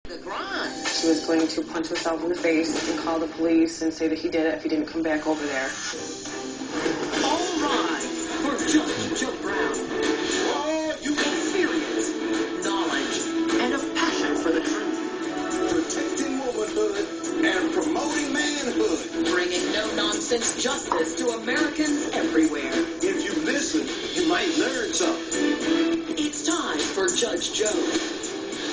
The grind. She was going to punch herself in the face and call the police and say that he did it if he didn't come back over there. All rise for Judge Joe Brown. Oh, you experience, knowledge, and a passion for the truth. Protecting womanhood and promoting manhood. Bringing no-nonsense justice to Americans everywhere. If you listen, you might learn something. It's time for Judge Joe.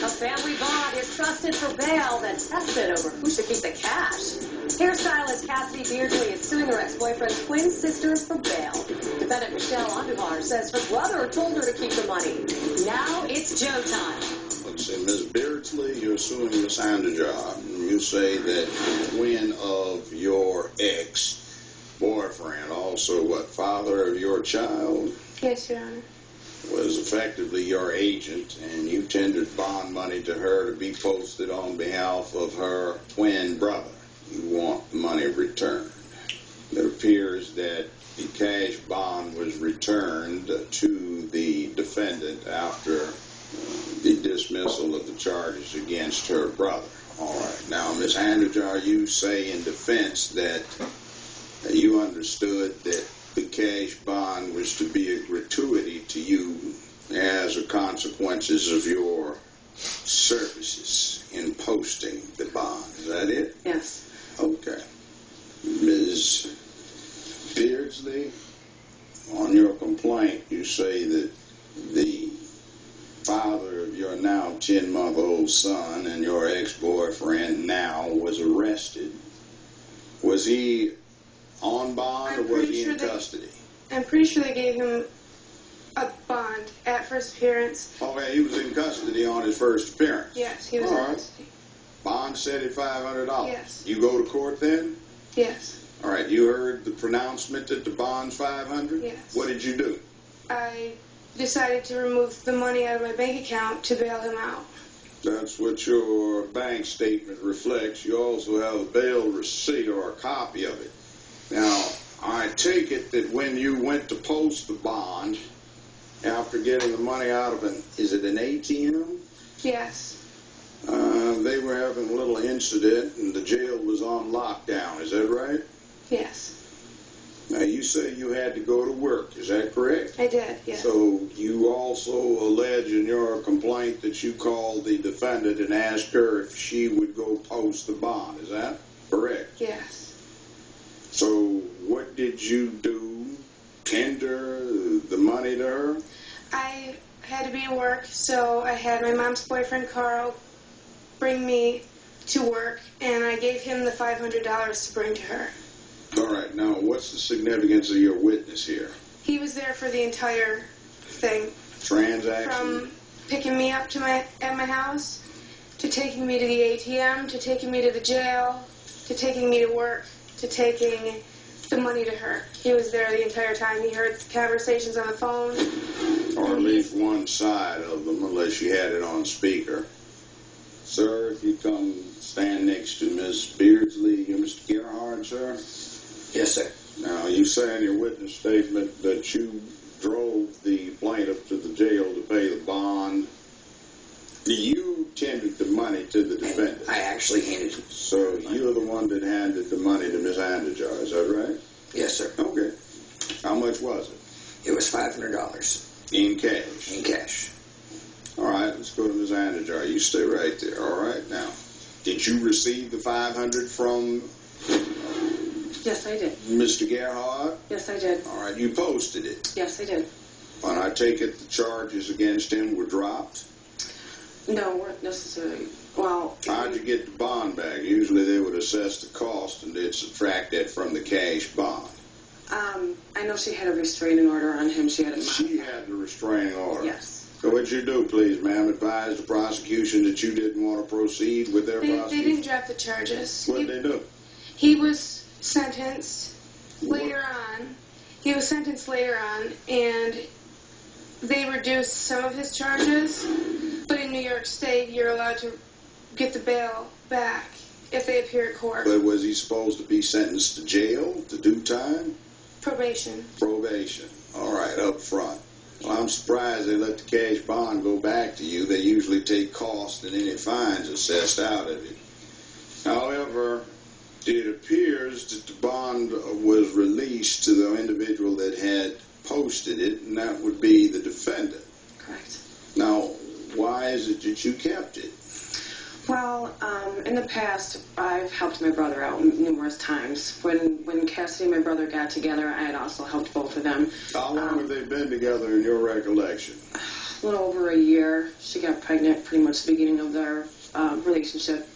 A family bond is trusted for bail, then tested over who should keep the cash. Hairstylist Cassidy Beardsley is suing her ex-boyfriend's twin sisters for bail. Defendant Michelle Andujar says her brother told her to keep the money. Now it's Joe time. Let's see, Ms. Beardsley, you're suing Ms. Andujar. You say that twin of your ex-boyfriend, also what, father of your child? Yes, Your Honor. Was effectively your agent, and you tendered bond money to her to be posted on behalf of her twin brother. You want the money returned. It appears that the cash bond was returned to the defendant after the dismissal of the charges against her brother. All right. Now, Ms. Andujar, you say in defense that you understood that the cash bond was to be a gratuity to you as a consequences of your services in posting the bond. Is that it? Yes. Okay. Ms. Beardsley, on your complaint, you say that the father of your now 10-month-old son and your ex-boyfriend now was arrested. Was he on bond or was he in custody? I'm pretty sure they gave him a bond at first appearance. Oh, yeah, he was in custody on his first appearance. Yes, he was in custody. Bond set at $500. Yes. You go to court then? Yes. All right, you heard the pronouncement that the bond's $500? Yes. What did you do? I decided to remove the money out of my bank account to bail him out. That's what your bank statement reflects. You also have a bail receipt or a copy of it. Now, I take it that when you went to post the bond, after getting the money out of is it an ATM? Yes. They were having a little incident and the jail was on lockdown. Is that right? Yes. Now, you say you had to go to work. Is that correct? I did, yes. So you also allege in your complaint that you called the defendant and asked her if she would go post the bond. Is that correct? Yes. So what did you do? Tender the money to her? I had to be at work, so I had my mom's boyfriend, Carl, bring me to work, and I gave him the $500 to bring to her. All right. Now, what's the significance of your witness here? He was there for the entire thing. Transaction? From picking me up at my house, to taking me to the ATM, to taking me to the jail, to taking me to work, to taking the money to her. He was there the entire time. He heard conversations on the phone. Or at least one side of them, unless you had it on speaker. Sir, if you come stand next to Miss Beardsley, you're Mr. Gerhard, sir? Yes, sir. Now, you say in your witness statement that you drove the plaintiff to the jail to pay the bond. You tendered the money to the defendant. I actually handed it. So you're the one that handed the money to Ms. Andujar, is that right? Yes, sir. Okay. How much was it? It was $500. In cash? In cash. All right, let's go to Ms. Andujar. You stay right there. All right, now, did you receive the $500 from Yes, I did. Mr. Gerhard? Yes, I did. All right, you posted it. Yes, I did. And I take it the charges against him were dropped? No, weren't necessarily. Well, how'd you get the bond back? Usually they would assess the cost and they'd subtract that from the cash bond. I know she had a restraining order on him. She had the restraining order? Yes. So what'd you do, please, ma'am? Advise the prosecution that you didn't want to proceed with their prosecution? They didn't drop the charges. What'd they do? He was sentenced later on. He was sentenced later on, and they reduced some of his charges. But in New York State, you're allowed to get the bail back if they appear at court. But was he supposed to be sentenced to jail, to do time? Probation. Probation. All right, up front. Well, I'm surprised they let the cash bond go back to you. They usually take cost and any fines assessed out of it. However, it appears that the bond was released to the individual that had posted it, and that would be the defendant. Correct. Now, why is it that you kept it? Well, in the past, I've helped my brother out numerous times. When Cassidy and my brother got together, I had also helped both of them. How long have they been together in your recollection? A little over a year. She got pregnant pretty much the beginning of their relationship.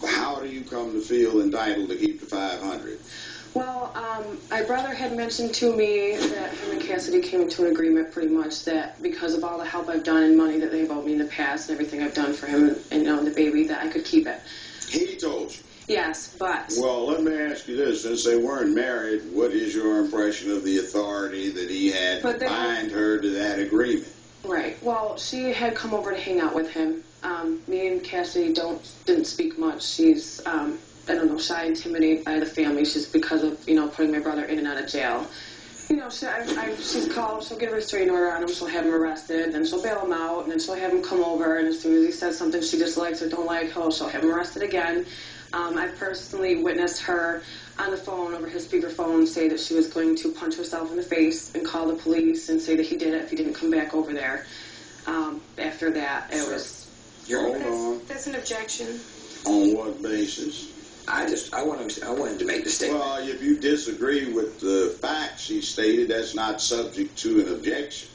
How do you come to feel entitled to keep the $500? Well, my brother had mentioned to me that him and Cassidy came to an agreement pretty much that because of all the help I've done and money that they've owed me in the past and everything I've done for him and the baby, that I could keep it. He told you? Yes, but... Well, let me ask you this. Since they weren't married, what is your impression of the authority that he had to bind her to that agreement? Right. Well, she had come over to hang out with him. Me and Cassidy didn't speak much. She's, I don't know, shy, intimidated by the family. She's because of, putting my brother in and out of jail. She's called, she'll get a restraining order on him, she'll have him arrested, then she'll bail him out, and then she'll have him come over, and as soon as he says something she dislikes or don't like, she'll have him arrested again. I personally witnessed her on the phone over his speakerphone say that she was going to punch herself in the face and call the police and say that he did it if he didn't come back over there. After that, it was... Hold on. That's an objection. On what basis? I wanted to make the statement. Well, if you disagree with the facts she stated, that's not subject to an objection.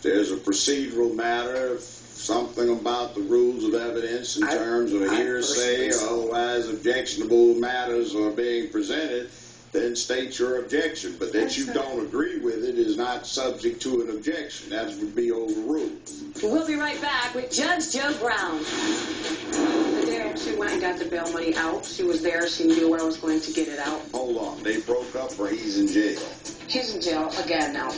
There's a procedural matter, something about the rules of evidence in terms of hearsay or otherwise objectionable matters are being presented, then state your objection. But that you don't agree with it is not subject to an objection. That would be overruled. We'll be right back with Judge Joe Brown. The day I actually went and got the bail money out, she was there, she knew where I was going to get it out. Hold on. They broke up or he's in jail? He's in jail again now.